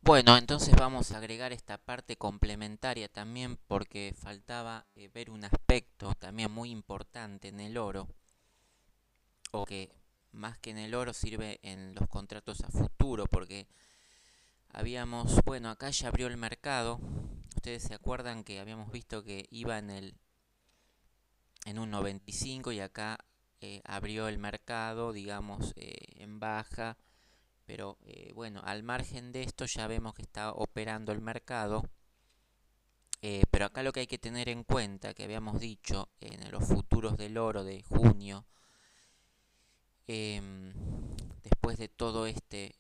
Bueno, entonces vamos a agregar esta parte complementaria también porque faltaba ver un aspecto también muy importante en el oro, o que más que en el oro sirve en los contratos a futuro, porque bueno, acá ya abrió el mercado. Ustedes se acuerdan que habíamos visto que iba en un 95 y acá abrió el mercado, digamos, en baja. Pero bueno, al margen de esto ya vemos que está operando el mercado. Pero acá lo que hay que tener en cuenta, que habíamos dicho en los futuros del oro de junio, em, después de todo este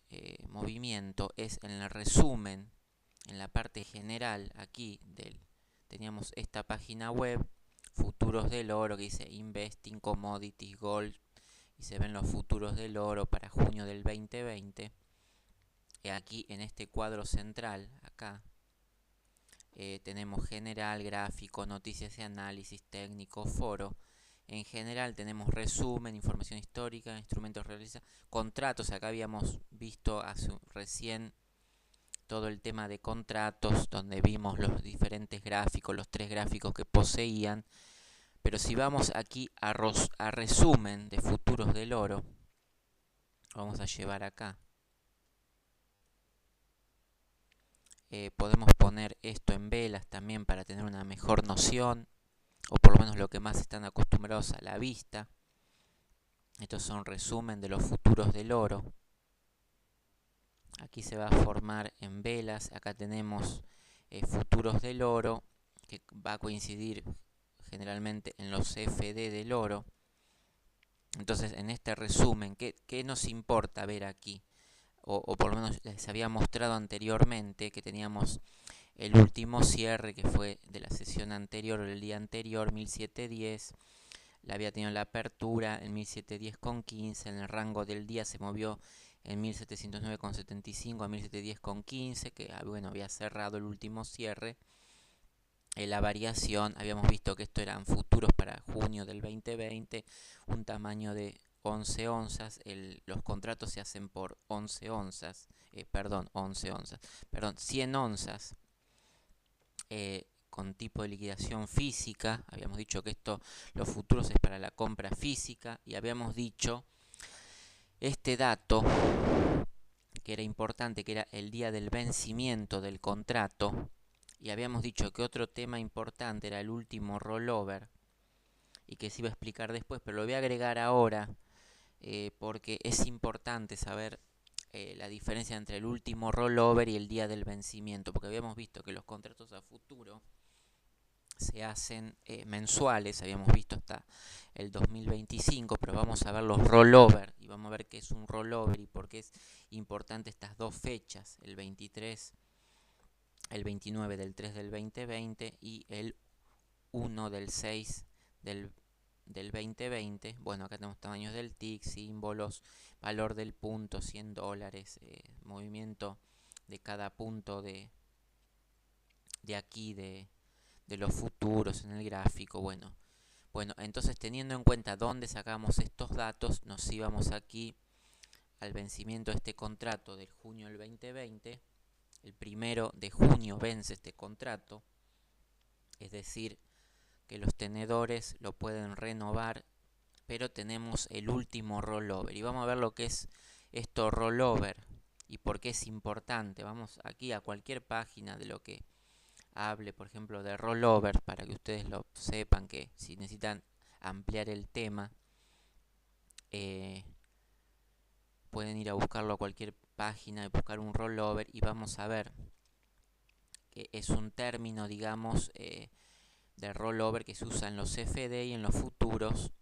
movimiento, es en el resumen, en la parte general aquí teníamos esta página web, futuros del oro, que dice Investing, Commodities, Gold, y se ven los futuros del oro para junio del 2020. Aquí en este cuadro central, acá, tenemos general, gráfico, noticias y análisis, técnico, foro. En general tenemos resumen, información histórica, instrumentos realizados, contratos. Acá habíamos visto recién todo el tema de contratos, donde vimos los diferentes gráficos, los tres gráficos que poseían. Pero si vamos aquí a resumen de futuros del oro, vamos a llevar acá. Podemos poner esto en velas también para tener una mejor noción, o por lo menos lo que más están acostumbrados a la vista. Estos son resumen de los futuros del oro. Aquí se va a formar en velas. Acá tenemos futuros del oro, que va a coincidir generalmente en los CFD del oro. Entonces, en este resumen, ¿qué nos importa ver aquí? O por lo menos les había mostrado anteriormente que teníamos el último cierre que fue de la sesión anterior o el día anterior, 1710. La había tenido la apertura en 1710,15. En el rango del día se movió en 1709,75 a 1710,15, que bueno, había cerrado el último cierre. La variación, habíamos visto que esto eran futuros para junio del 2020, un tamaño de 11 onzas. Los contratos se hacen por 11 onzas, perdón, 11 onzas, perdón, 100 onzas, con tipo de liquidación física. Habíamos dicho que los futuros es para la compra física, y habíamos dicho este dato que era importante, que era el día del vencimiento del contrato. Y habíamos dicho que otro tema importante era el último rollover, y que se iba a explicar después, pero lo voy a agregar ahora, porque es importante saber la diferencia entre el último rollover y el día del vencimiento, porque habíamos visto que los contratos a futuro se hacen mensuales, habíamos visto hasta el 2025, pero vamos a ver los rollover y vamos a ver qué es un rollover y por qué es importante estas dos fechas, el 23, el 29 del 3 del 2020 y el 1 del 6 del 2020. Bueno, acá tenemos tamaños del TIC, símbolos, valor del punto, $100, movimiento de cada punto de aquí de los futuros en el gráfico. Bueno, entonces teniendo en cuenta dónde sacamos estos datos, nos íbamos aquí al vencimiento de este contrato del junio del 2020. El 1 de junio vence este contrato, es decir, que los tenedores lo pueden renovar, pero tenemos el último rollover. Y vamos a ver lo que es esto rollover y por qué es importante. Vamos aquí a cualquier página de lo que hable, por ejemplo, de rollover, para que ustedes lo sepan, que si necesitan ampliar el tema, eh, pueden ir a buscarlo a cualquier página y buscar un rollover, y vamos a ver que es un término, digamos, de rollover que se usa en los CFD y en los futuros.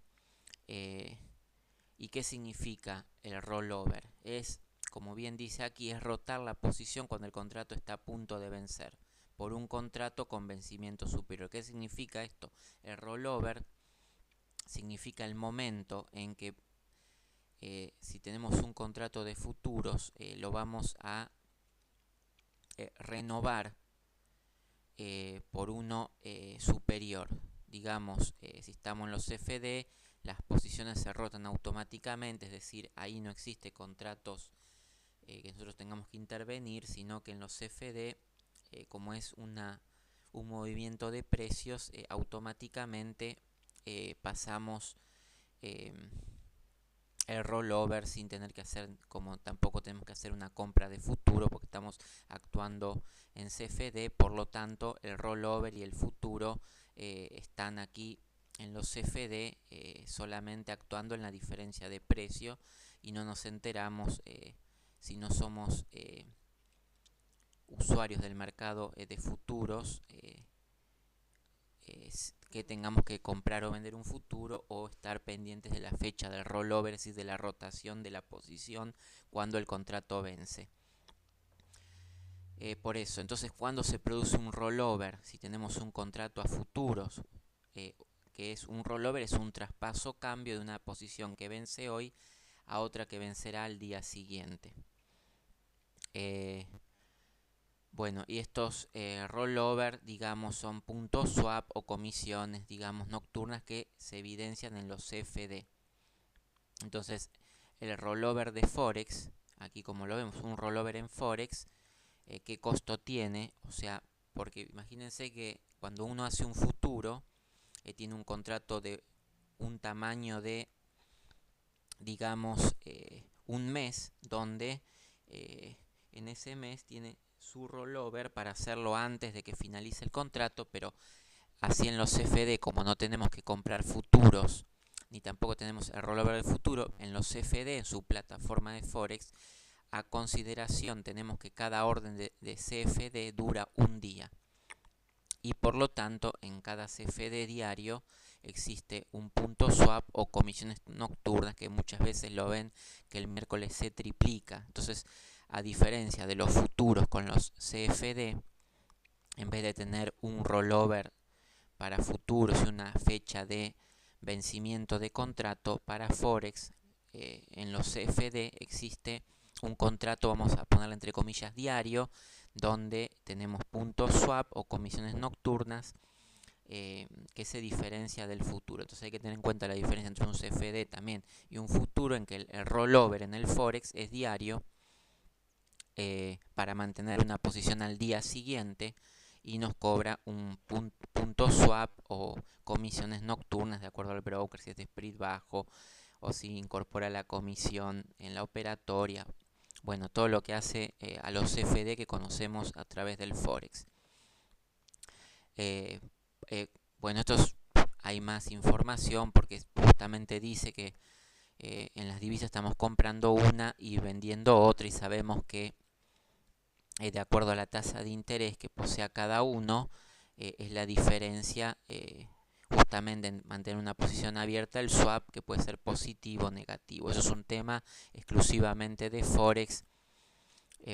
¿Y qué significa el rollover? Es, como bien dice aquí, es rotar la posición cuando el contrato está a punto de vencer por un contrato con vencimiento superior. ¿Qué significa esto? El rollover significa el momento en que, si tenemos un contrato de futuros, lo vamos a renovar por uno superior. Digamos, si estamos en los CFD, las posiciones se rotan automáticamente, es decir, ahí no existe contratos que nosotros tengamos que intervenir, sino que en los CFD, como es un movimiento de precios, automáticamente pasamos el rollover sin tener que hacer, como tampoco tenemos que hacer una compra de futuro porque estamos actuando en CFD. Por lo tanto, el rollover y el futuro están aquí en los CFD, solamente actuando en la diferencia de precio, y no nos enteramos, si no somos usuarios del mercado de futuros, que tengamos que comprar o vender un futuro o estar pendientes de la fecha del rollover, es decir, de la rotación de la posición cuando el contrato vence. Por eso, entonces, cuando se produce un rollover, si tenemos un contrato a futuros, que es un rollover, es un traspaso, cambio de una posición que vence hoy a otra que vencerá al día siguiente. Bueno, y estos rollover, digamos, son puntos swap o comisiones, digamos, nocturnas que se evidencian en los CFD. Entonces, el rollover de Forex, aquí como lo vemos, un rollover en Forex, ¿qué costo tiene? O sea, porque imagínense que cuando uno hace un futuro, tiene un contrato de un tamaño de, digamos, un mes, donde en ese mes tiene su rollover para hacerlo antes de que finalice el contrato, pero así en los CFD, como no tenemos que comprar futuros, ni tampoco tenemos el rollover del futuro, en los CFD, en su plataforma de Forex, a consideración tenemos que cada orden de CFD dura un día. Y por lo tanto, en cada CFD diario existe un punto swap o comisiones nocturnas, que muchas veces lo ven que el miércoles se triplica. Entonces, a diferencia de los futuros con los CFD, en vez de tener un rollover para futuros y una fecha de vencimiento de contrato, para Forex, en los CFD existe un contrato, vamos a ponerle entre comillas, diario, donde tenemos puntos swap o comisiones nocturnas, que se diferencia del futuro. Entonces hay que tener en cuenta la diferencia entre un CFD también y un futuro, en que el rollover en el Forex es diario, para mantener una posición al día siguiente, y nos cobra un punto swap o comisiones nocturnas de acuerdo al broker, si es de spread bajo o si incorpora la comisión en la operatoria. Bueno, todo lo que hace a los CFD que conocemos a través del Forex. Bueno, hay más información porque justamente dice que en las divisas estamos comprando una y vendiendo otra, y sabemos que de acuerdo a la tasa de interés que posea cada uno, es la diferencia, justamente en mantener una posición abierta, el swap, que puede ser positivo o negativo. Eso es un tema exclusivamente de Forex,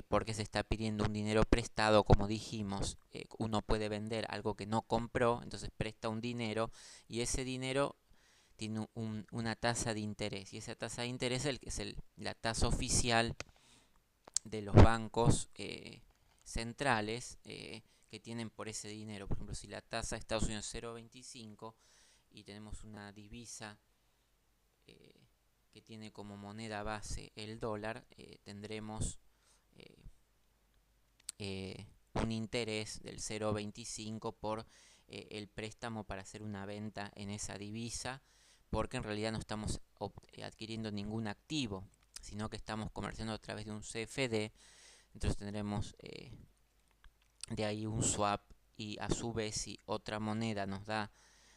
porque se está pidiendo un dinero prestado, como dijimos. Uno puede vender algo que no compró, entonces presta un dinero, y ese dinero tiene una tasa de interés, y esa tasa de interés es la tasa oficial de los bancos centrales, que tienen por ese dinero. Por ejemplo, si la tasa de Estados Unidos es 0,25 y tenemos una divisa que tiene como moneda base el dólar, tendremos un interés del 0,25 por el préstamo para hacer una venta en esa divisa, porque en realidad no estamos adquiriendo ningún activo, sino que estamos comerciando a través de un CFD. Entonces tendremos de ahí un swap, y a su vez, si otra moneda nos da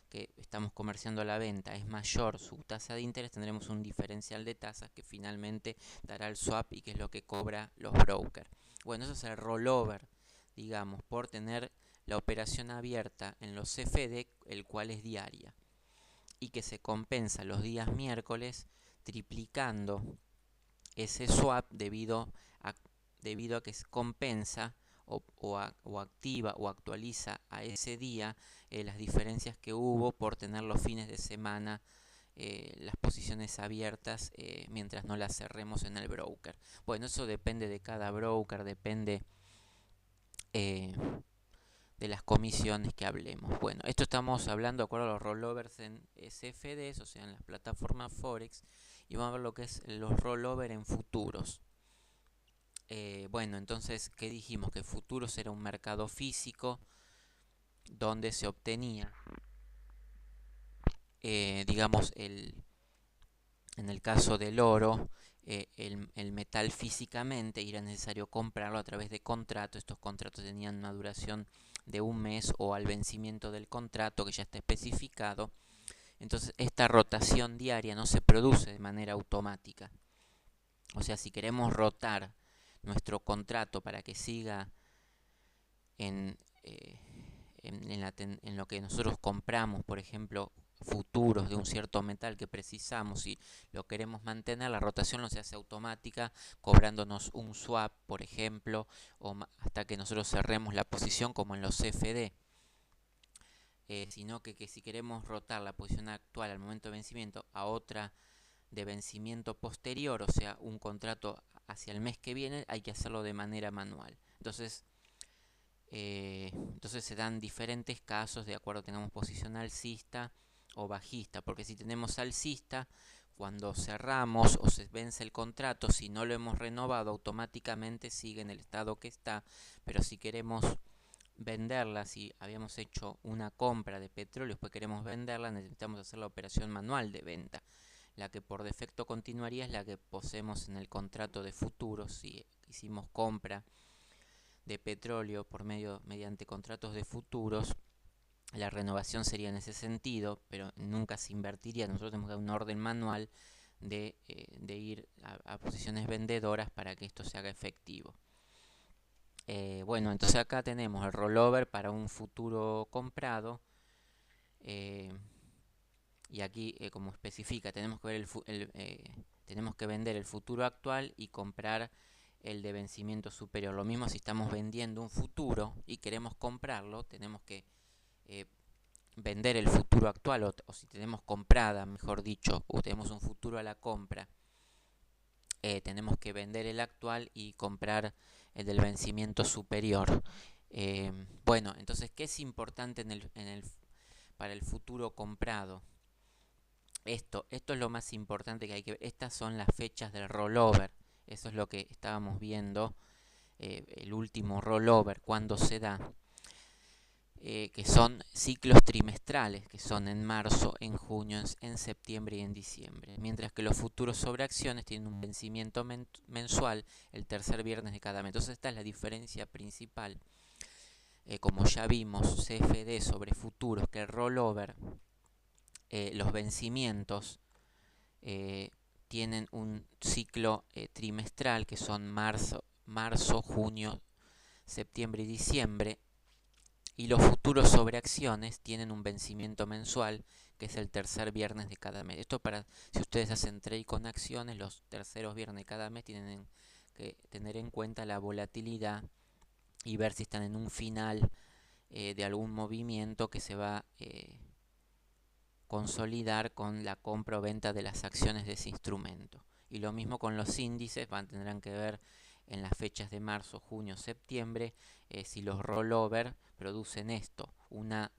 que estamos comerciando a la venta es mayor su tasa de interés, tendremos un diferencial de tasas que finalmente dará el swap, y que es lo que cobra los brokers. Bueno, eso es el rollover, digamos, por tener la operación abierta en los CFD, el cual es diaria, y que se compensa los días miércoles triplicando ese swap debido a que se compensa o activa o actualiza a ese día las diferencias que hubo por tener los fines de semana las posiciones abiertas, mientras no las cerremos en el broker. Bueno, eso depende de cada broker, depende de las comisiones que hablemos. Bueno, esto estamos hablando de acuerdo a los rollovers en CFDs, o sea, en las plataformas Forex, y vamos a ver lo que es los rollovers en futuros. Bueno, entonces, ¿qué dijimos? Que futuros era un mercado físico donde se obtenía, digamos, en el caso del oro, el metal físicamente y era necesario comprarlo a través de contratos. Estos contratos tenían una duración de un mes o al vencimiento del contrato que ya está especificado. Entonces esta rotación diaria no se produce de manera automática. O sea, si queremos rotar nuestro contrato para que siga en, en lo que nosotros compramos, por ejemplo, futuros de un cierto metal que precisamos y lo queremos mantener, la rotación no se hace automática cobrándonos un swap, por ejemplo, o hasta que nosotros cerremos la posición como en los CFD. Sino que si queremos rotar la posición actual al momento de vencimiento a otra de vencimiento posterior, o sea, un contrato hacia el mes que viene, hay que hacerlo de manera manual. Entonces se dan diferentes casos de acuerdo a que tengamos posición alcista o bajista, porque si tenemos alcista, cuando cerramos o se vence el contrato, si no lo hemos renovado, automáticamente sigue en el estado que está, pero si queremos venderla, si habíamos hecho una compra de petróleo y después queremos venderla, necesitamos hacer la operación manual de venta. La que por defecto continuaría es la que poseemos en el contrato de futuros. Si hicimos compra de petróleo mediante contratos de futuros, la renovación sería en ese sentido, pero nunca se invertiría. Nosotros tenemos que dar un orden manual de ir a posiciones vendedoras para que esto se haga efectivo. Bueno, entonces acá tenemos el rollover para un futuro comprado. Y aquí, como especifica, tenemos que ver tenemos que vender el futuro actual y comprar el de vencimiento superior. Lo mismo si estamos vendiendo un futuro y queremos comprarlo, tenemos que eh, vender el futuro actual, o si tenemos comprada, mejor dicho, o tenemos un futuro a la compra, tenemos que vender el actual y comprar el del vencimiento superior. Bueno, entonces, ¿qué es importante para el futuro comprado? Esto es lo más importante que hay que ver. Estas son las fechas del rollover. Eso es lo que estábamos viendo. El último rollover, cuando se da. Que son ciclos trimestrales, que son en marzo, en junio, en septiembre y en diciembre. Mientras que los futuros sobre acciones tienen un vencimiento mensual el tercer viernes de cada mes. Entonces esta es la diferencia principal. Como ya vimos, CFD sobre futuros, que el rollover, los vencimientos tienen un ciclo trimestral que son marzo, junio, septiembre y diciembre, y los futuros sobre acciones tienen un vencimiento mensual que es el tercer viernes de cada mes. Esto para si ustedes hacen trade con acciones, los terceros viernes de cada mes tienen que tener en cuenta la volatilidad y ver si están en un final de algún movimiento que se va consolidar con la compra o venta de las acciones de ese instrumento. Y lo mismo con los índices, tendrán que ver en las fechas de marzo, junio, septiembre, si los rollover producen esto, una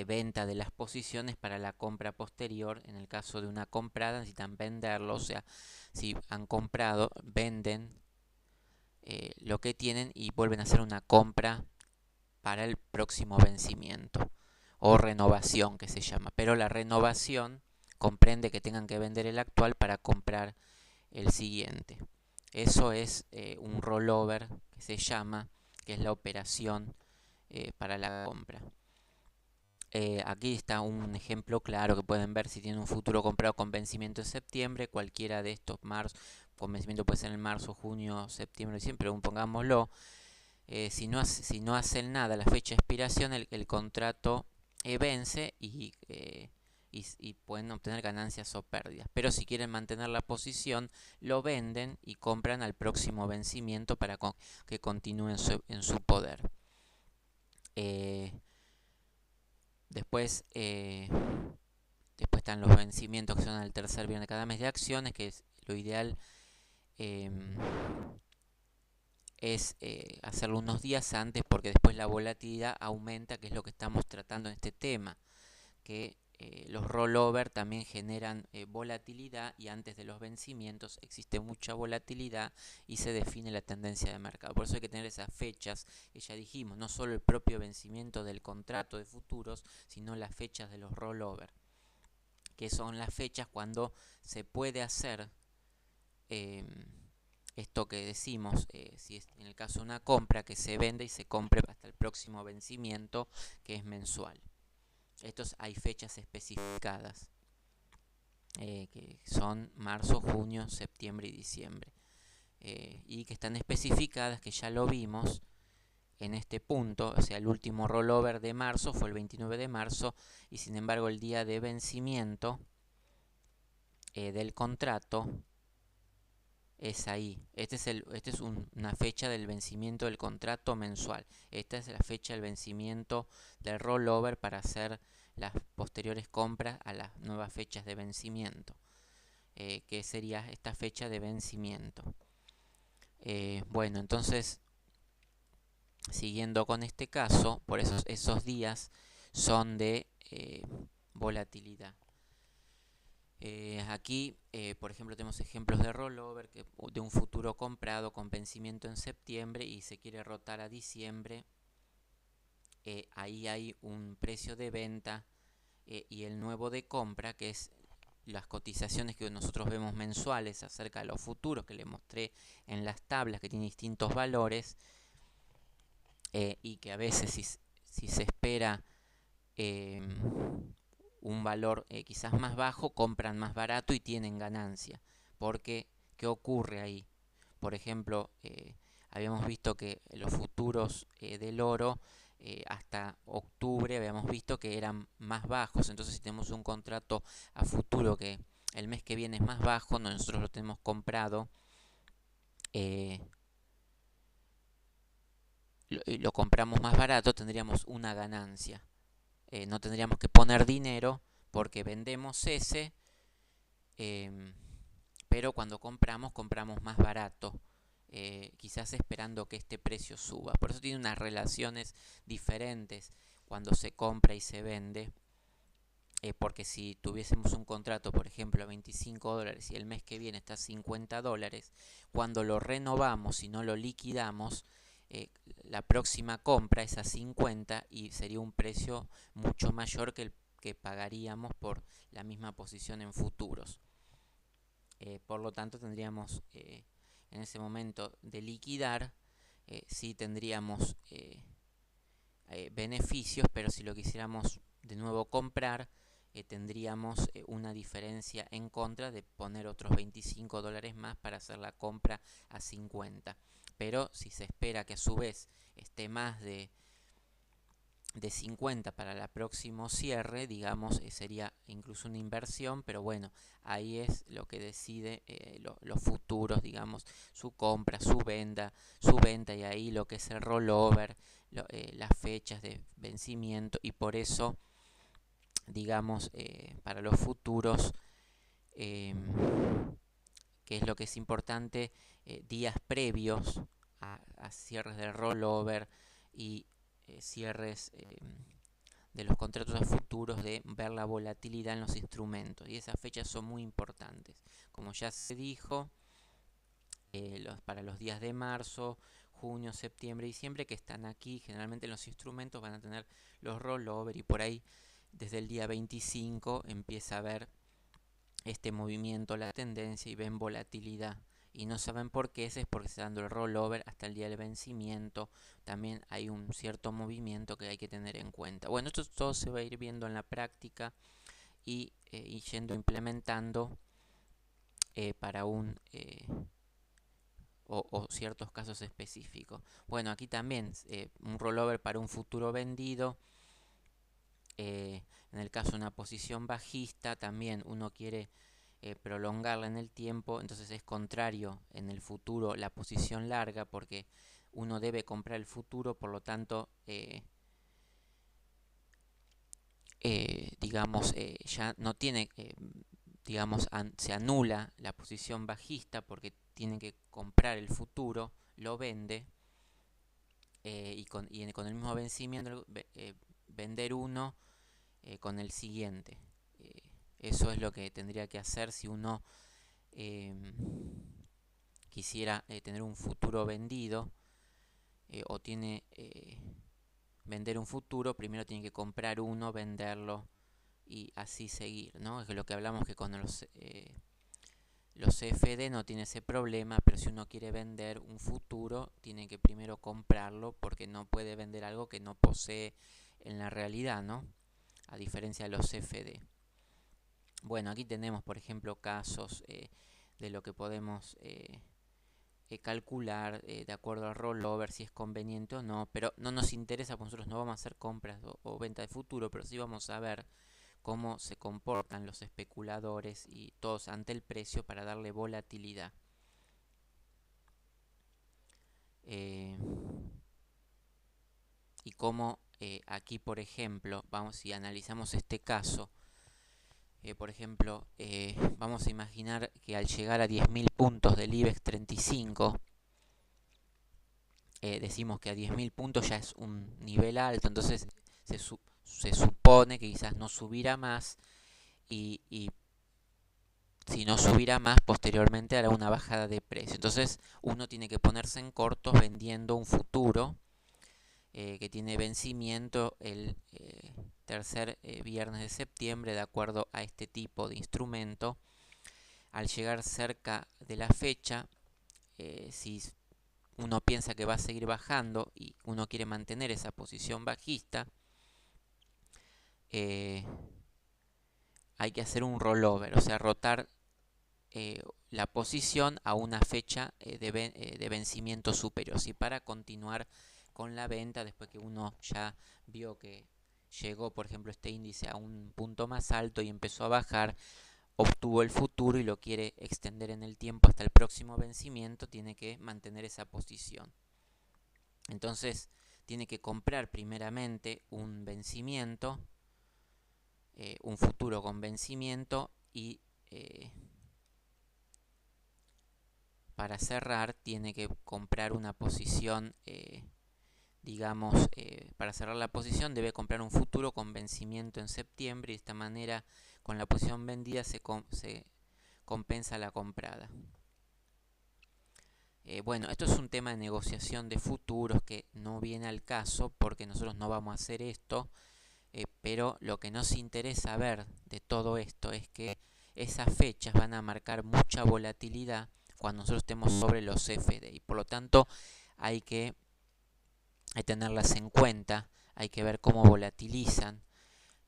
venta de las posiciones para la compra posterior. En el caso de una comprada necesitan venderlo, o sea, si han comprado, venden lo que tienen y vuelven a hacer una compra para el próximo vencimiento o renovación que se llama, pero la renovación comprende que tengan que vender el actual para comprar el siguiente. Eso es un rollover que se llama, que es la operación para la compra. Aquí está un ejemplo claro que pueden ver si tienen un futuro comprado con vencimiento en septiembre, cualquiera de estos con vencimiento puede ser en marzo, junio, septiembre, diciembre, pero pongámoslo. Si no hacen nada, la fecha de expiración, el contrato vence y pueden obtener ganancias o pérdidas. Pero si quieren mantener la posición, lo venden y compran al próximo vencimiento para que continúe en su poder. Después están los vencimientos que son al tercer viernes de cada mes de acciones, que es lo ideal. Es hacerlo unos días antes porque después la volatilidad aumenta, que es lo que estamos tratando en este tema, que los rollover también generan volatilidad, y antes de los vencimientos existe mucha volatilidad y se define la tendencia de mercado. Por eso hay que tener esas fechas que ya dijimos, no solo el propio vencimiento del contrato de futuros, sino las fechas de los rollover, que son las fechas cuando se puede hacer esto que decimos, si es en el caso de una compra, que se vende y se compre hasta el próximo vencimiento, que es mensual. Estos hay fechas especificadas, que son marzo, junio, septiembre y diciembre, y que están especificadas, que ya lo vimos en este punto. O sea, el último rollover de marzo fue el 29 de marzo, y sin embargo el día de vencimiento del contrato es ahí. Esta es una fecha del vencimiento del contrato mensual. Esta es la fecha del vencimiento del rollover para hacer las posteriores compras a las nuevas fechas de vencimiento, que sería esta fecha de vencimiento. Bueno, entonces, siguiendo con este caso, por eso esos días son de volatilidad. Aquí, por ejemplo, tenemos ejemplos de rollover, de un futuro comprado con vencimiento en septiembre y se quiere rotar a diciembre. Ahí hay un precio de venta y el nuevo de compra, que es las cotizaciones que nosotros vemos mensuales acerca de los futuros, que les mostré en las tablas, que tienen distintos valores, y que a veces si se espera un valor quizás más bajo, compran más barato y tienen ganancia. Porque, ¿qué ocurre ahí? Por ejemplo, habíamos visto que los futuros del oro hasta octubre habíamos visto que eran más bajos. Entonces, si tenemos un contrato a futuro que el mes que viene es más bajo, nosotros lo tenemos comprado, lo compramos más barato, tendríamos una ganancia. No tendríamos que poner dinero porque vendemos ese, pero cuando compramos más barato, quizás esperando que este precio suba. Por eso tiene unas relaciones diferentes cuando se compra y se vende, porque si tuviésemos un contrato, por ejemplo, a $25 y el mes que viene está a $50, cuando lo renovamos y no lo liquidamos, la próxima compra es a 50 y sería un precio mucho mayor que el que pagaríamos por la misma posición en futuros. Por lo tanto, tendríamos en ese momento de liquidar, sí tendríamos beneficios, pero si lo quisiéramos de nuevo comprar, tendríamos una diferencia en contra de poner otros $25 más para hacer la compra a 50. Pero si se espera que a su vez esté más de 50 para el próximo cierre, digamos, sería incluso una inversión, pero bueno, ahí es lo que decide los futuros, digamos, su compra, su venta, y ahí lo que es el rollover, las fechas de vencimiento, y por eso, digamos, para los futuros, que es lo que es importante, días previos a cierres del rollover y cierres de los contratos a futuros, de ver la volatilidad en los instrumentos, y esas fechas son muy importantes. Como ya se dijo, para los días de marzo, junio, septiembre, diciembre, que están aquí, generalmente en los instrumentos van a tener los rollover, y por ahí desde el día 25 empieza a ver este movimiento, la tendencia, y ven volatilidad. Y no saben por qué, es porque se está dando el rollover hasta el día del vencimiento. También hay un cierto movimiento que hay que tener en cuenta. Bueno, esto todo se va a ir viendo en la práctica y yendo implementando para o ciertos casos específicos. Bueno, aquí también un rollover para un futuro vendido. En el caso de una posición bajista, también uno quiere prolongarla en el tiempo, entonces es contrario en el futuro la posición larga, porque uno debe comprar el futuro, por lo tanto, digamos, ya no tiene, digamos, se anula la posición bajista porque tiene que comprar el futuro, lo vende, y con el mismo vencimiento, vender uno con el siguiente. Eso es lo que tendría que hacer si uno quisiera tener un futuro vendido o tiene vender un futuro. Primero tiene que comprar uno, venderlo y así seguir, ¿no? Es lo que hablamos, que con los CFD no tiene ese problema, pero si uno quiere vender un futuro, tiene que primero comprarlo, porque no puede vender algo que no posee en la realidad, ¿no? A diferencia de los CFD. Bueno, aquí tenemos, por ejemplo, casos de lo que podemos calcular de acuerdo al rollover, si es conveniente o no, pero no nos interesa, porque nosotros no vamos a hacer compras o venta de futuro, pero sí vamos a ver cómo se comportan los especuladores y todos ante el precio para darle volatilidad. Y cómo aquí, por ejemplo, si analizamos este caso, por ejemplo, vamos a imaginar que al llegar a 10.000 puntos del IBEX 35, decimos que a 10.000 puntos ya es un nivel alto, entonces se supone que quizás no subirá más y si no subirá más, posteriormente hará una bajada de precio. Entonces uno tiene que ponerse en cortos vendiendo un futuro que tiene vencimiento el tercer viernes de septiembre, de acuerdo a este tipo de instrumento. Al llegar cerca de la fecha, si uno piensa que va a seguir bajando y uno quiere mantener esa posición bajista, hay que hacer un rollover, o sea, rotar la posición a una fecha de vencimiento superior, ¿sí? Para continuar con la venta después que uno ya vio que llegó, por ejemplo, este índice a un punto más alto y empezó a bajar, obtuvo el futuro y lo quiere extender en el tiempo hasta el próximo vencimiento, tiene que mantener esa posición. Entonces tiene que comprar primeramente un vencimiento, un futuro con vencimiento, y para cerrar tiene que comprar una posición, digamos, para cerrar la posición debe comprar un futuro con vencimiento en septiembre, y de esta manera con la posición vendida se compensa la comprada. Bueno, esto es un tema de negociación de futuros que no viene al caso porque nosotros no vamos a hacer esto, pero lo que nos interesa ver de todo esto es que esas fechas van a marcar mucha volatilidad cuando nosotros estemos sobre los CFD, y por lo tanto hay que tenerlas en cuenta, hay que ver cómo volatilizan,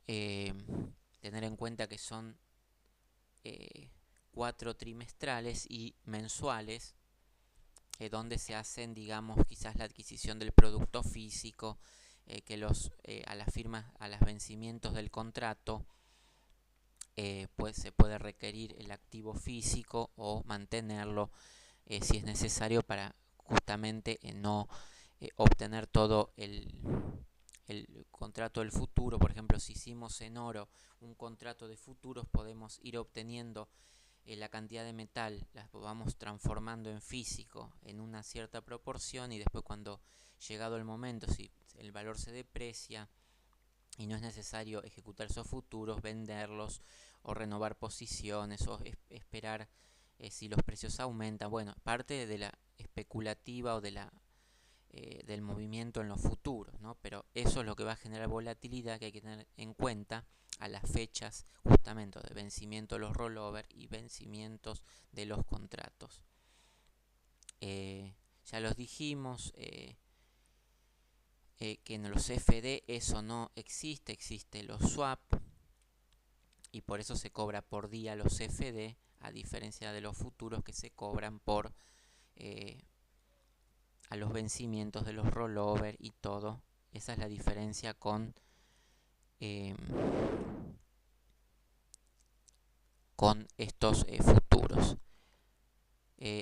tener en cuenta que son 4 trimestrales y mensuales, donde se hacen, digamos, quizás la adquisición del producto físico, que a las firmas, a los vencimientos del contrato, pues se puede requerir el activo físico o mantenerlo si es necesario para justamente no obtener todo el contrato del futuro. Por ejemplo, si hicimos en oro un contrato de futuros, podemos ir obteniendo la cantidad de metal, las vamos transformando en físico en una cierta proporción, y después, cuando llegado el momento, si el valor se deprecia y no es necesario ejecutar esos futuros, venderlos o renovar posiciones o esperar si los precios aumentan. Bueno, parte de la especulativa o del movimiento en los futuros, ¿no? Pero eso es lo que va a generar volatilidad, que hay que tener en cuenta a las fechas justamente de vencimiento de los rollover y vencimientos de los contratos. Ya los dijimos, que en los CFD eso no existe, existe los swap, y por eso se cobra por día los CFD, a diferencia de los futuros que se cobran por a los vencimientos de los rollover y todo. Esa es la diferencia con estos futuros.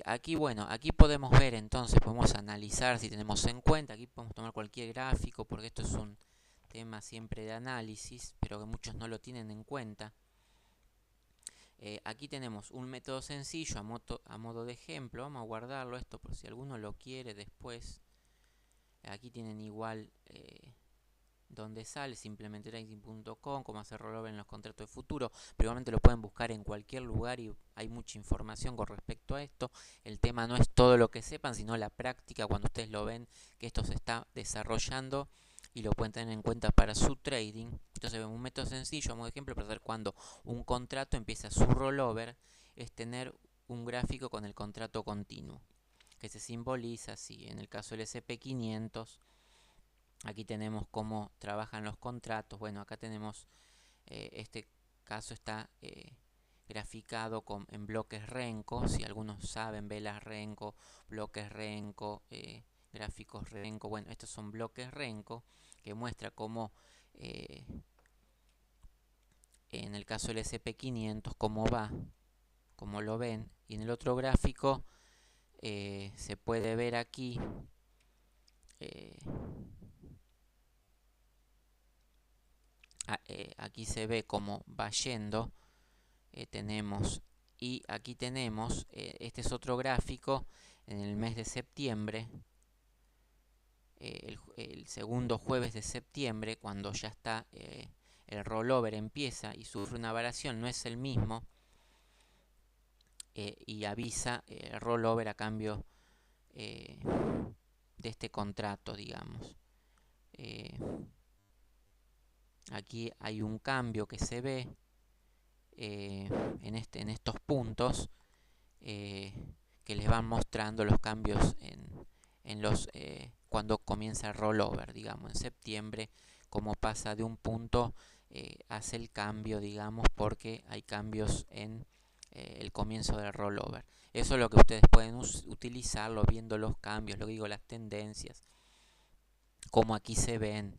Aquí, bueno, aquí podemos ver, entonces podemos analizar si tenemos en cuenta, aquí podemos tomar cualquier gráfico, porque esto es un tema siempre de análisis, pero que muchos no lo tienen en cuenta. Aquí tenemos un método sencillo a modo de ejemplo. Vamos a guardarlo esto por si alguno lo quiere después. Aquí tienen igual donde sale, simplemente trading.com, cómo hacer rollover en los contratos de futuro, pero igualmente lo pueden buscar en cualquier lugar y hay mucha información con respecto a esto. El tema no es todo lo que sepan, sino la práctica, cuando ustedes lo ven que esto se está desarrollando y lo pueden tener en cuenta para su trading. Entonces, un método sencillo, como ejemplo, para saber cuando un contrato empieza su rollover, es tener un gráfico con el contrato continuo, que se simboliza así. En el caso del SP500, aquí tenemos cómo trabajan los contratos. Bueno, acá tenemos, este caso está graficado en bloques Renko. Si algunos saben, velas Renko, bloques Renko, gráficos Renko. Bueno, estos son bloques Renko que muestra cómo, en el caso del SP500, cómo va, como lo ven. Y en el otro gráfico se puede ver aquí, aquí se ve cómo va yendo. Tenemos, y aquí tenemos, este es otro gráfico en el mes de septiembre, el segundo jueves de septiembre, cuando ya está, el rollover empieza y sufre una variación, no es el mismo, y avisa el rollover a cambio de este contrato, digamos. Aquí hay un cambio que se ve en estos puntos, que les van mostrando los cambios en los cuando comienza el rollover, digamos, en septiembre, como pasa de un punto, hace el cambio, digamos, porque hay cambios en el comienzo del rollover. Eso es lo que ustedes pueden utilizarlo viendo los cambios, lo que digo, las tendencias, como aquí se ven,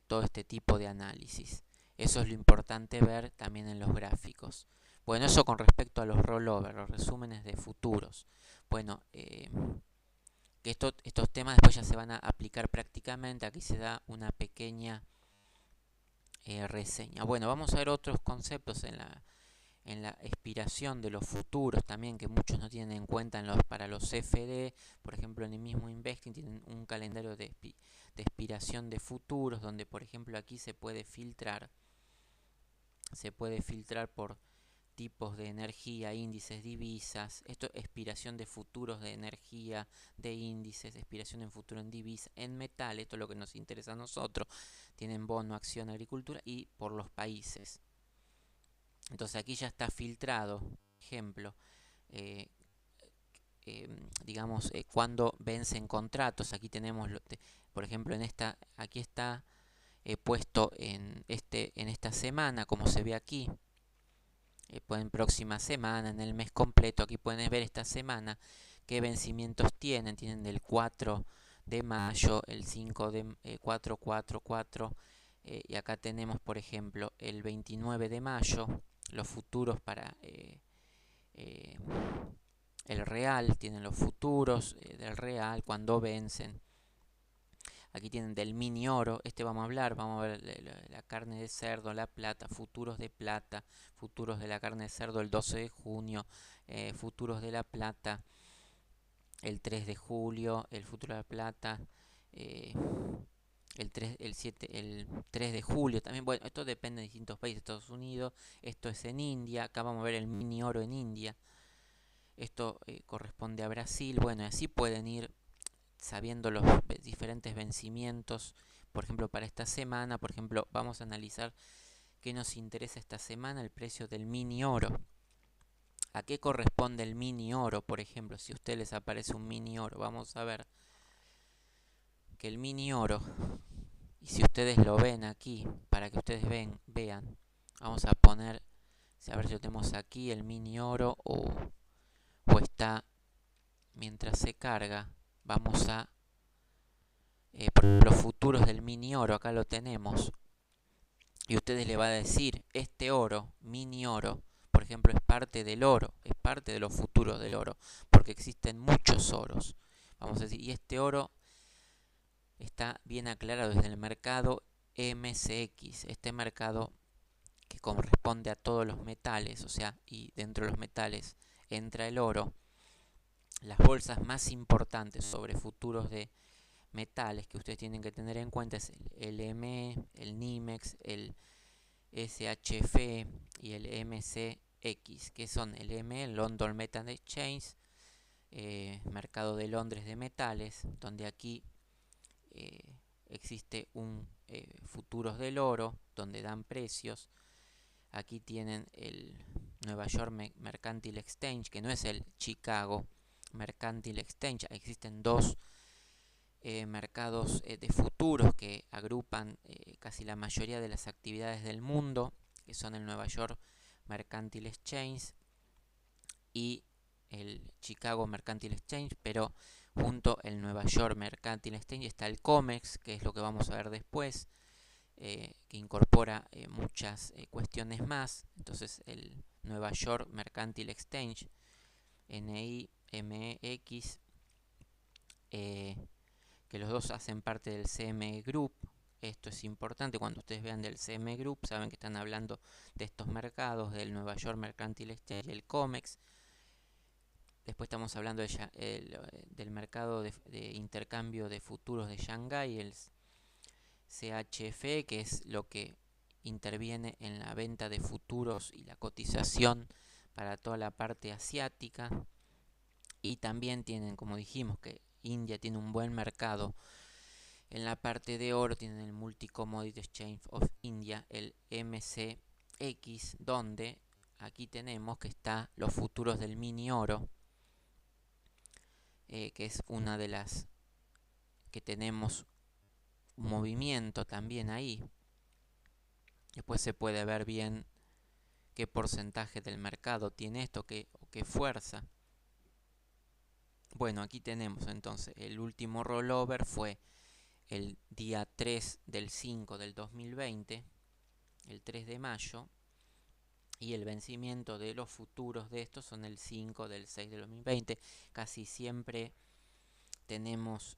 todo este tipo de análisis. Eso es lo importante ver también en los gráficos. Bueno, eso con respecto a los rollovers, los resúmenes de futuros. Bueno, que estos temas después ya se van a aplicar prácticamente. Aquí se da una pequeña reseña. Bueno, vamos a ver otros conceptos en la expiración de los futuros también, que muchos no tienen en cuenta para los CFD. Por ejemplo, en el mismo Investing tienen un calendario de expiración de futuros, donde por ejemplo aquí se puede filtrar por tipos de energía, índices, divisas. Esto, expiración de futuros de energía, de índices, expiración en futuro en divisa, en metal, esto es lo que nos interesa a nosotros. Tienen bono, acción, agricultura, y por los países. Entonces aquí ya está filtrado, ejemplo, eh, digamos, cuando vencen contratos. Aquí tenemos, por ejemplo, aquí está puesto en esta semana, como se ve aquí. Pueden próxima semana, en el mes completo. Aquí pueden ver esta semana qué vencimientos tienen. Tienen del 4 de mayo, el 5 de 4, 4, 4. Y acá tenemos, por ejemplo, el 29 de mayo, los futuros para el real. Tienen los futuros del real cuando vencen. Aquí tienen del mini oro. Vamos a ver la carne de cerdo, la plata, futuros de plata, futuros de la carne de cerdo el 12 de junio, futuros de la plata el 3 de julio, el futuro de la plata el 3 de julio también. Bueno, esto depende de distintos países. Estados Unidos, esto es en India. Acá vamos a ver el mini oro en India. Esto corresponde a Brasil. Bueno, así pueden ir sabiendo los diferentes vencimientos. Por ejemplo, para esta semana, por ejemplo, vamos a analizar qué nos interesa esta semana, el precio del mini oro. ¿A qué corresponde el mini oro? Por ejemplo, si a ustedes les aparece un mini oro, vamos a ver que el mini oro, y si ustedes lo ven aquí, para que ustedes vean, vamos a poner, a ver si lo tenemos aquí, el mini oro, o está, mientras se carga, vamos a por los futuros del mini oro. Acá lo tenemos, y ustedes le va a decir, este oro, mini oro, por ejemplo, es parte del oro, es parte de los futuros del oro, porque existen muchos oros. Vamos a decir, y este oro está bien aclarado desde el mercado MCX, este mercado que corresponde a todos los metales, o sea, y dentro de los metales entra el oro. Las bolsas más importantes sobre futuros de metales que ustedes tienen que tener en cuenta es el LME, el NYMEX, el SHF y el MCX, que son el LME, el London Metal Exchange, mercado de Londres de metales, donde aquí existe un futuros del oro, donde dan precios. Aquí tienen el Nueva York Mercantile Exchange, que no es el Chicago Mercantile Exchange. Existen dos mercados de futuros que agrupan casi la mayoría de las actividades del mundo, que son el Nueva York Mercantile Exchange y el Chicago Mercantile Exchange, pero junto al Nueva York Mercantile Exchange está el COMEX, que es lo que vamos a ver después, que incorpora muchas cuestiones más. Entonces el Nueva York Mercantile Exchange, NYMEX, que los dos hacen parte del CME Group. Esto es importante, cuando ustedes vean del CME Group saben que están hablando de estos mercados, del Nueva York Mercantile Exchange y el COMEX. Después estamos hablando del mercado de intercambio de futuros de Shanghái, el CHF, que es lo que interviene en la venta de futuros y la cotización para toda la parte asiática. Y también tienen, como dijimos, que India tiene un buen mercado en la parte de oro, tienen el Multi Commodity Exchange of India, el MCX, donde aquí tenemos que está los futuros del mini oro, que es una de las que tenemos un movimiento también ahí. Después se puede ver bien qué porcentaje del mercado tiene esto, o qué fuerza. Bueno, aquí tenemos entonces el último rollover fue el día 3 del 5 del 2020, el 3 de mayo, y el vencimiento de los futuros de estos son el 5 del 6 del 2020. Casi siempre tenemos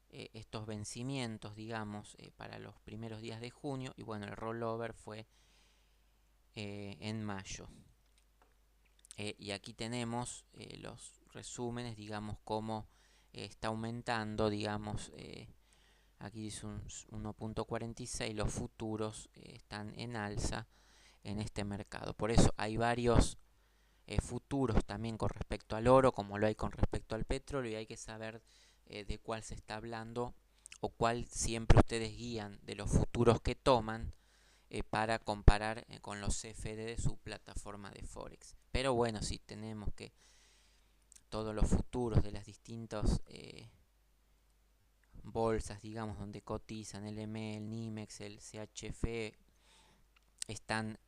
estos vencimientos, digamos, para los primeros días de junio, y bueno, el rollover fue en mayo. Y aquí tenemos los resúmenes, digamos, cómo está aumentando, digamos, aquí dice un 1.46, los futuros están en alza en este mercado. Por eso hay varios futuros también con respecto al oro, como lo hay con respecto al petróleo, y hay que saber de cuál se está hablando o cuál siempre ustedes guían de los futuros que toman para comparar con los CFD de su plataforma de Forex. Pero bueno, si tenemos que todos los futuros de las distintas bolsas, digamos, donde cotizan el ME, el NYMEX, el CHF, están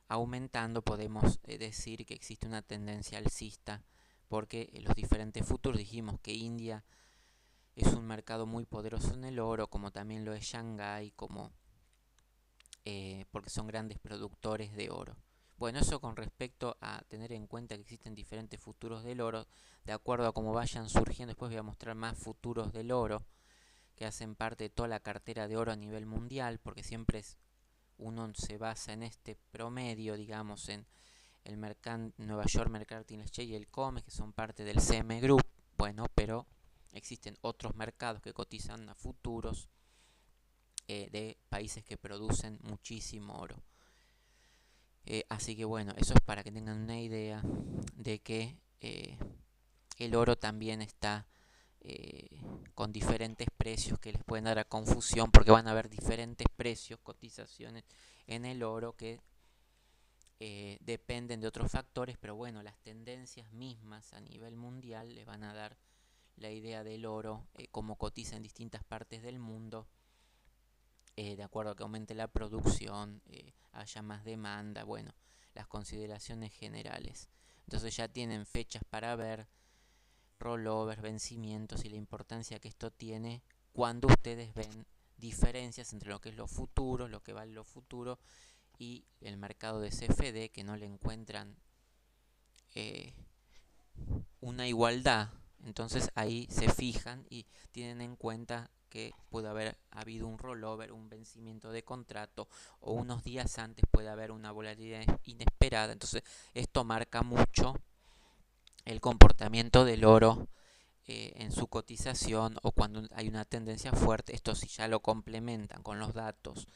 aumentando, podemos decir que existe una tendencia alcista, porque los diferentes futuros, dijimos que India es un mercado muy poderoso en el oro, como también lo es Shanghái, como porque son grandes productores de oro. Bueno, eso con respecto a tener en cuenta que existen diferentes futuros del oro, de acuerdo a cómo vayan surgiendo. Después voy a mostrar más futuros del oro que hacen parte de toda la cartera de oro a nivel mundial, porque siempre uno se basa en este promedio, digamos, en el Nueva York Mercantile Exchange y el COMEX, que son parte del CME Group. Bueno, pero existen otros mercados que cotizan a futuros de países que producen muchísimo oro. Así que bueno, eso es para que tengan una idea de que el oro también está con diferentes precios que les pueden dar a confusión, porque van a haber diferentes precios, cotizaciones en el oro que dependen de otros factores, pero bueno, las tendencias mismas a nivel mundial les van a dar la idea del oro, cómo cotiza en distintas partes del mundo, de acuerdo a que aumente la producción, haya más demanda, bueno, las consideraciones generales. Entonces ya tienen fechas para ver rollovers, vencimientos y la importancia que esto tiene cuando ustedes ven diferencias entre lo que es lo futuro, lo que vale lo futuro, y el mercado de CFD, que no le encuentran una igualdad. Entonces ahí se fijan y tienen en cuenta que puede haber habido un rollover, un vencimiento de contrato, o unos días antes puede haber una volatilidad inesperada. Entonces esto marca mucho el comportamiento del oro en su cotización o cuando hay una tendencia fuerte. Esto si ya lo complementan con los datos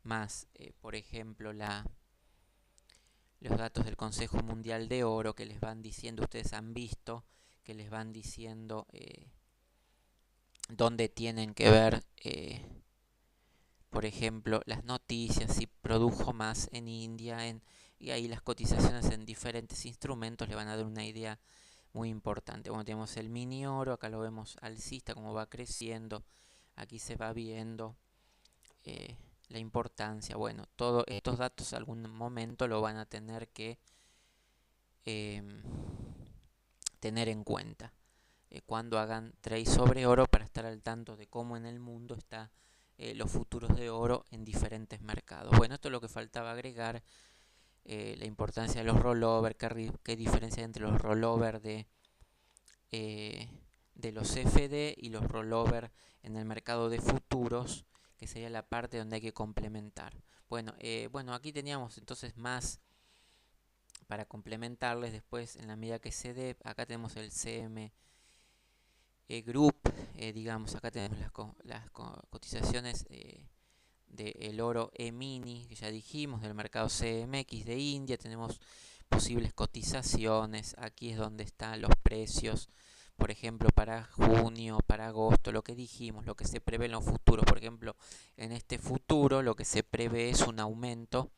más, por ejemplo, los datos del Consejo Mundial de Oro que les van diciendo, ustedes han visto, que les van diciendo dónde tienen que ver, por ejemplo, las noticias, si produjo más en India, y ahí las cotizaciones en diferentes instrumentos le van a dar una idea muy importante. Bueno, tenemos el mini oro, acá lo vemos alcista, cómo va creciendo, aquí se va viendo eh, la importancia. Bueno, todos estos datos algún momento lo van a tener que eh, tener en cuenta cuando hagan trade sobre oro, para estar al tanto de cómo en el mundo está los futuros de oro en diferentes mercados. Bueno, esto es lo que faltaba agregar, la importancia de los rollover, qué diferencia entre los rollover eh, de los CFD y los rollover en el mercado de futuros, que sería la parte donde hay que complementar. Bueno, aquí teníamos entonces más para complementarles después en la medida que se dé. Acá tenemos el CM Group, digamos, acá tenemos las cotizaciones del oro E-mini, que ya dijimos, del mercado CMX de India. Tenemos posibles cotizaciones, aquí es donde están los precios, por ejemplo, para junio, para agosto, lo que dijimos, lo que se prevé en los futuros. Por ejemplo, en este futuro lo que se prevé es un aumento,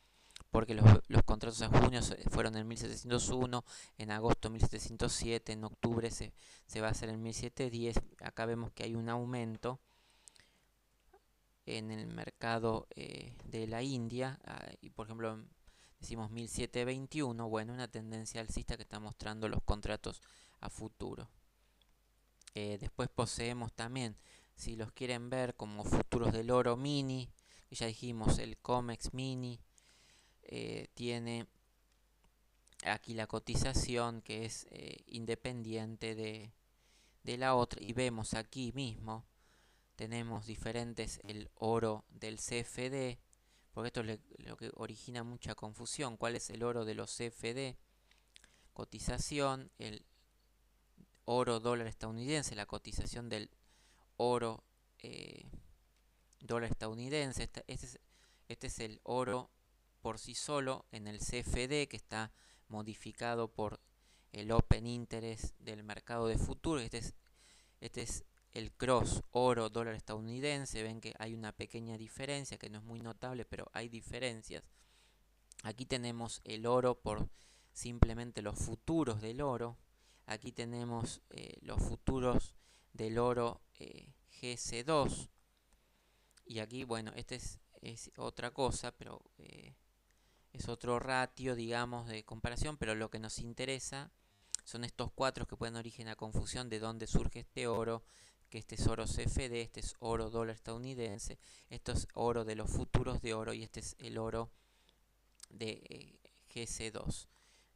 porque los contratos en junio fueron en 1701, en agosto 1707, en octubre se va a hacer en 1710. Acá vemos que hay un aumento en el mercado de la India, y por ejemplo decimos 1721, bueno, una tendencia alcista que está mostrando los contratos a futuro. Después poseemos también, si los quieren ver, como futuros del oro mini, que ya dijimos, el COMEX mini. Tiene aquí la cotización que es independiente de la otra, y vemos aquí mismo tenemos diferentes el oro del CFD, porque esto es lo que origina mucha confusión. ¿Cuál es el oro de los CFD? Cotización, el oro dólar estadounidense, la cotización del oro dólar estadounidense. Este es el oro por sí solo en el CFD, que está modificado por el Open Interest del mercado de futuros. Este es el cross oro dólar estadounidense. Ven que hay una pequeña diferencia que no es muy notable, pero hay diferencias. Aquí tenemos el oro por simplemente los futuros del oro. Aquí tenemos los futuros del oro GC2. Y aquí, bueno, este es otra cosa, pero es otro ratio, digamos, de comparación. Pero lo que nos interesa son estos cuatro que pueden origen a confusión de dónde surge este oro, que este es oro CFD, este es oro dólar estadounidense, esto es oro de los futuros de oro, y este es el oro de GC2.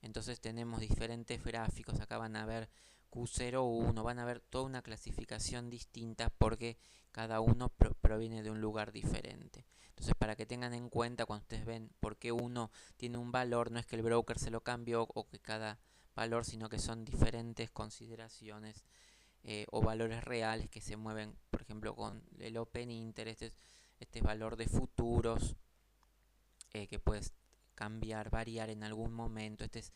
Entonces tenemos diferentes gráficos, acá van a ver Q01, van a ver toda una clasificación distinta, porque cada uno proviene de un lugar diferente. Entonces, para que tengan en cuenta cuando ustedes ven por qué uno tiene un valor, no es que el broker se lo cambió o que cada valor, sino que son diferentes consideraciones o valores reales que se mueven. Por ejemplo, con el Open Interest, este valor de futuros que puede cambiar, variar en algún momento. Este es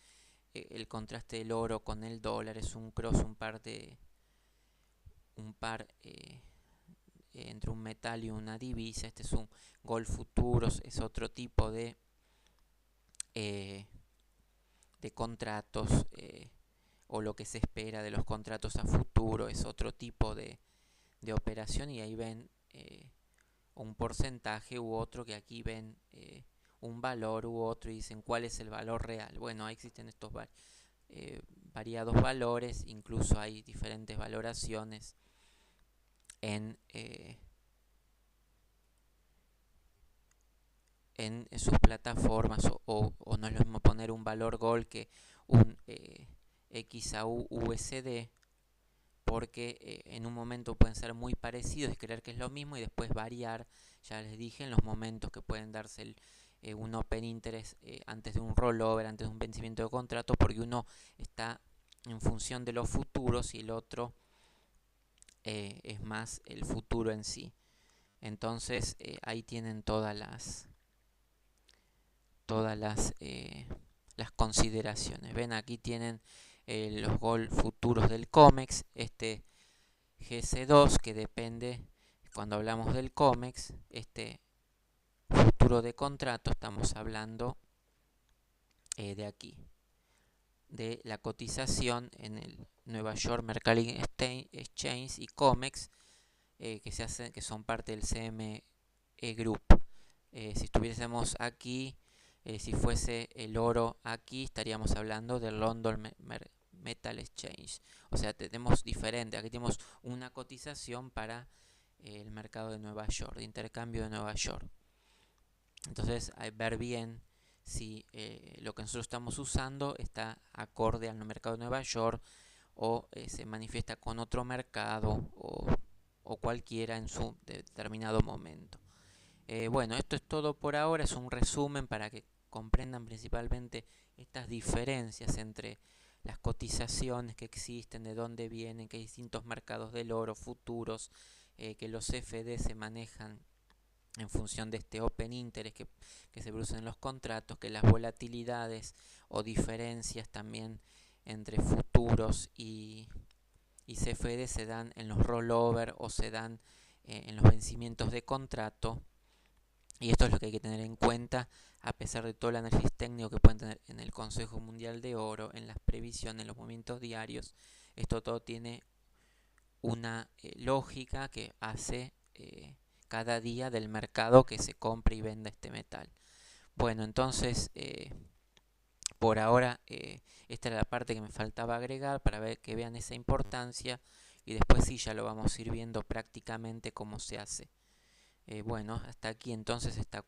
el contraste del oro con el dólar, es un cross, un par entre un metal y una divisa. Este es un Gold Futuros, es otro tipo de contratos, o lo que se espera de los contratos a futuro, es otro tipo de operación. Y ahí ven un porcentaje u otro, que aquí ven un valor u otro, y dicen cuál es el valor real. Bueno, ahí existen estos variados valores, incluso hay diferentes valoraciones en sus plataformas, o no es lo mismo poner un valor Gold que un XAU USD, porque en un momento pueden ser muy parecidos y creer que es lo mismo, y después variar. Ya les dije en los momentos que pueden darse un Open Interest antes de un rollover, antes de un vencimiento de contrato, porque uno está en función de los futuros y el otro es más el futuro en sí. Entonces ahí tienen las consideraciones. Ven, aquí tienen los gold futuros del COMEX, este GC2 que depende, cuando hablamos del COMEX, este futuro de contrato, estamos hablando de aquí, de la cotización en el Nueva York Mercantile Exchange y COMEX, que son parte del CME Group. Si estuviésemos aquí, si fuese el oro aquí, estaríamos hablando del London Metal Exchange. O sea, tenemos diferente. Aquí tenemos una cotización para el mercado de Nueva York, de intercambio de Nueva York. Entonces, hay ver bien si lo que nosotros estamos usando está acorde al mercado de Nueva York o se manifiesta con otro mercado o cualquiera en su determinado momento. Bueno, esto es todo por ahora, es un resumen para que comprendan principalmente estas diferencias entre las cotizaciones que existen, de dónde vienen, que hay distintos mercados del oro, futuros, que los CFD se manejan en función de este open interest que se producen en los contratos, que las volatilidades o diferencias también entre futuros y CFD se dan en los rollover o se dan en los vencimientos de contrato. Y esto es lo que hay que tener en cuenta, a pesar de todo el análisis técnico que pueden tener en el Consejo Mundial de Oro, en las previsiones, en los movimientos diarios. Esto todo tiene una lógica que hace cada día del mercado que se compra y venda este metal. Bueno, entonces por ahora esta era la parte que me faltaba agregar para ver que vean esa importancia, y después sí ya lo vamos a ir viendo prácticamente cómo se hace. Bueno, hasta aquí entonces esta